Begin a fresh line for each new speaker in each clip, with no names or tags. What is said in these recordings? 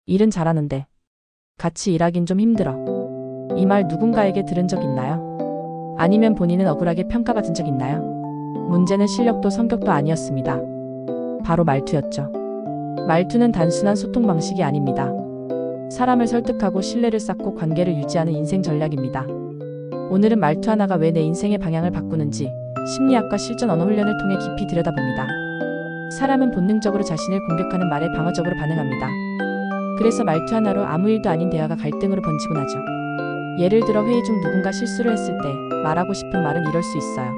일은 잘하는데 같이 일하긴 좀 힘들어. 이 말 누군가에게 들은 적 있나요? 아니면 본인은 억울하게 평가받은 적 있나요? 문제는 실력도 성격도 아니었습니다. 바로 말투였죠. 말투는 단순한 소통 방식이 아닙니다. 사람을 설득하고 신뢰를 쌓고 관계를 유지하는 인생 전략입니다. 오늘은 말투 하나가 왜 내 인생의 방향을 바꾸는지 심리학과 실전 언어 훈련을 통해 깊이 들여다봅니다. 사람은 본능적으로 자신을 공격하는 말에 방어적으로 반응합니다. 그래서 말투 하나로 아무 일도 아닌 대화가 갈등으로 번지곤 하죠. 예를 들어 회의 중 누군가 실수를 했을 때 말하고 싶은 말은 이럴 수 있어요.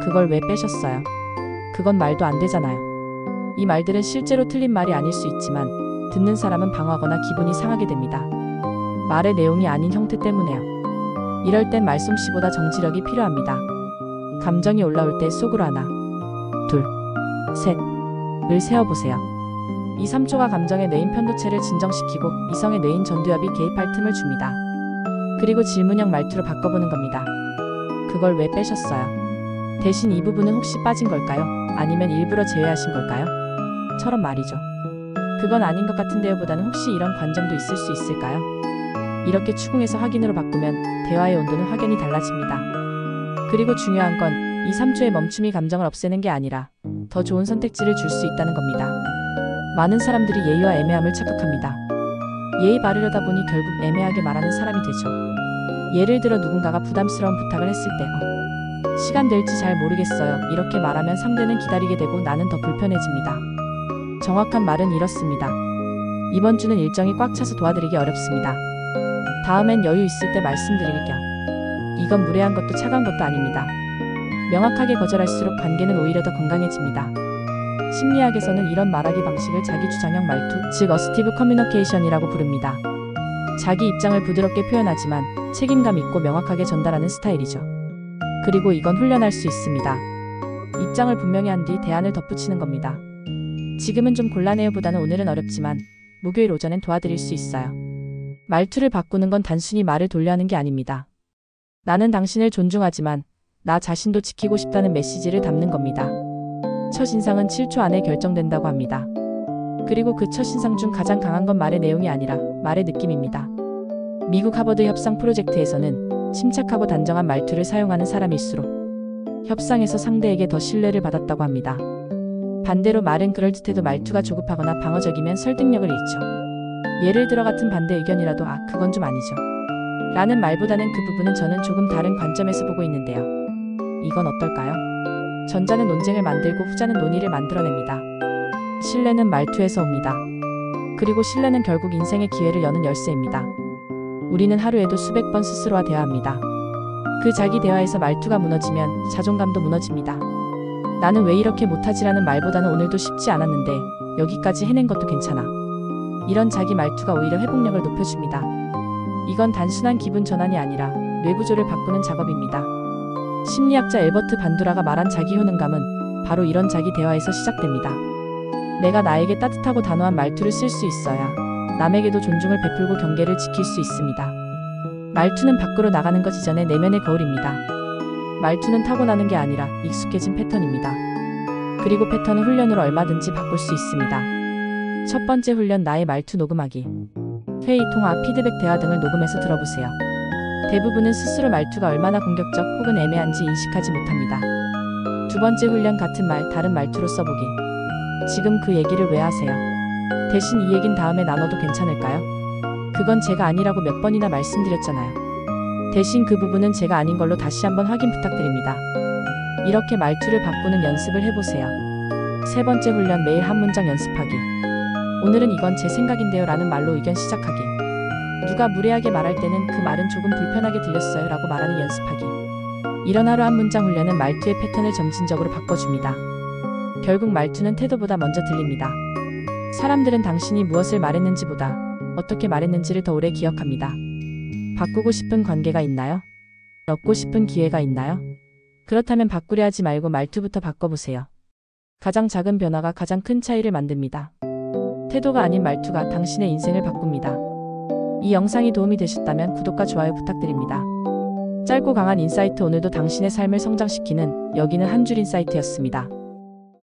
그걸 왜 빼셨어요? 그건 말도 안 되잖아요. 이 말들은 실제로 틀린 말이 아닐 수 있지만 듣는 사람은 방어하거나 기분이 상하게 됩니다. 말의 내용이 아닌 형태 때문에요. 이럴 땐 말솜씨보다 정지력이 필요합니다. 감정이 올라올 때 속으로 하나, 둘, 셋을 세어보세요. 이 3초가 감정의 뇌인 편도체를 진정시키고 이성의 뇌인 전두엽이 개입할 틈을 줍니다. 그리고 질문형 말투로 바꿔보는 겁니다. 그걸 왜 빼셨어요? 대신 이 부분은 혹시 빠진 걸까요? 아니면 일부러 제외하신 걸까요? 처럼 말이죠. 그건 아닌 것 같은데요 보다는 혹시 이런 관점도 있을 수 있을까요? 이렇게 추궁해서 확인으로 바꾸면 대화의 온도는 확연히 달라집니다. 그리고 중요한 건 이 3초의 멈춤이 감정을 없애는 게 아니라 더 좋은 선택지를 줄 수 있다는 겁니다. 많은 사람들이 예의와 애매함을 착각합니다. 예의 바르려다 보니 결국 애매하게 말하는 사람이 되죠. 예를 들어 누군가가 부담스러운 부탁을 했을 때 시간 될지 잘 모르겠어요. 이렇게 말하면 상대는 기다리게 되고 나는 더 불편해집니다. 정확한 말은 이렇습니다. 이번 주는 일정이 꽉 차서 도와드리기 어렵습니다. 다음엔 여유 있을 때 말씀드릴게요. 이건 무례한 것도 차가운 것도 아닙니다. 명확하게 거절할수록 관계는 오히려 더 건강해집니다. 심리학에서는 이런 말하기 방식을 자기 주장형 말투, 즉 어스티브 커뮤니케이션이라고 부릅니다. 자기 입장을 부드럽게 표현하지만 책임감 있고 명확하게 전달하는 스타일이죠. 그리고 이건 훈련할 수 있습니다. 입장을 분명히 한 뒤 대안을 덧붙이는 겁니다. 지금은 좀 곤란해요 보다는 오늘은 어렵지만 목요일 오전엔 도와드릴 수 있어요. 말투를 바꾸는 건 단순히 말을 돌려하는 게 아닙니다. 나는 당신을 존중하지만 나 자신도 지키고 싶다는 메시지를 담는 겁니다. 첫인상은 7초 안에 결정된다고 합니다. 그리고 그 첫인상 중 가장 강한 건 말의 내용이 아니라 말의 느낌입니다. 미국 하버드 협상 프로젝트에서는 침착하고 단정한 말투를 사용하는 사람일수록 협상에서 상대에게 더 신뢰를 받았다고 합니다. 반대로 말은 그럴듯해도 말투가 조급하거나 방어적이면 설득력을 잃죠. 예를 들어 같은 반대 의견이라도 그건 좀 아니죠. 라는 말보다는 그 부분은 저는 조금 다른 관점에서 보고 있는데요. 이건 어떨까요? 전자는 논쟁을 만들고 후자는 논의를 만들어냅니다. 신뢰는 말투에서 옵니다. 그리고 신뢰는 결국 인생의 기회를 여는 열쇠입니다. 우리는 하루에도 수백 번 스스로와 대화합니다. 그 자기 대화에서 말투가 무너지면 자존감도 무너집니다. 나는 왜 이렇게 못하지라는 말보다는 오늘도 쉽지 않았는데 여기까지 해낸 것도 괜찮아. 이런 자기 말투가 오히려 회복력을 높여줍니다. 이건 단순한 기분 전환이 아니라 뇌구조를 바꾸는 작업입니다. 심리학자 엘버트 반두라가 말한 자기 효능감은 바로 이런 자기 대화에서 시작됩니다. 내가 나에게 따뜻하고 단호한 말투를 쓸 수 있어야 남에게도 존중을 베풀고 경계를 지킬 수 있습니다. 말투는 밖으로 나가는 것 이전에 내면의 거울입니다. 말투는 타고나는 게 아니라 익숙해진 패턴입니다. 그리고 패턴은 훈련으로 얼마든지 바꿀 수 있습니다. 첫 번째 훈련, 나의 말투 녹음하기. 회의, 통화, 피드백, 대화 등을 녹음해서 들어보세요. 대부분은 스스로 말투가 얼마나 공격적 혹은 애매한지 인식하지 못합니다. 두 번째 훈련, 같은 말 다른 말투로 써보기. 지금 그 얘기를 왜 하세요? 대신 이 얘긴 다음에 나눠도 괜찮을까요? 그건 제가 아니라고 몇 번이나 말씀드렸잖아요. 대신 그 부분은 제가 아닌 걸로 다시 한번 확인 부탁드립니다. 이렇게 말투를 바꾸는 연습을 해보세요. 세 번째 훈련, 매일 한 문장 연습하기. 오늘은 이건 제 생각인데요 라는 말로 의견 시작하기. 누가 무례하게 말할 때는 그 말은 조금 불편하게 들렸어요 라고 말하는 연습하기. 이런 하루 한 문장 훈련은 말투의 패턴을 점진적으로 바꿔줍니다. 결국 말투는 태도보다 먼저 들립니다. 사람들은 당신이 무엇을 말했는지보다 어떻게 말했는지를 더 오래 기억합니다. 바꾸고 싶은 관계가 있나요? 얻고 싶은 기회가 있나요? 그렇다면 바꾸려 하지 말고 말투부터 바꿔보세요. 가장 작은 변화가 가장 큰 차이를 만듭니다. 태도가 아닌 말투가 당신의 인생을 바꿉니다. 이 영상이 도움이 되셨다면 구독과 좋아요 부탁드립니다. 짧고 강한 인사이트, 오늘도 당신의 삶을 성장시키는 여기는 한 줄 인사이트였습니다.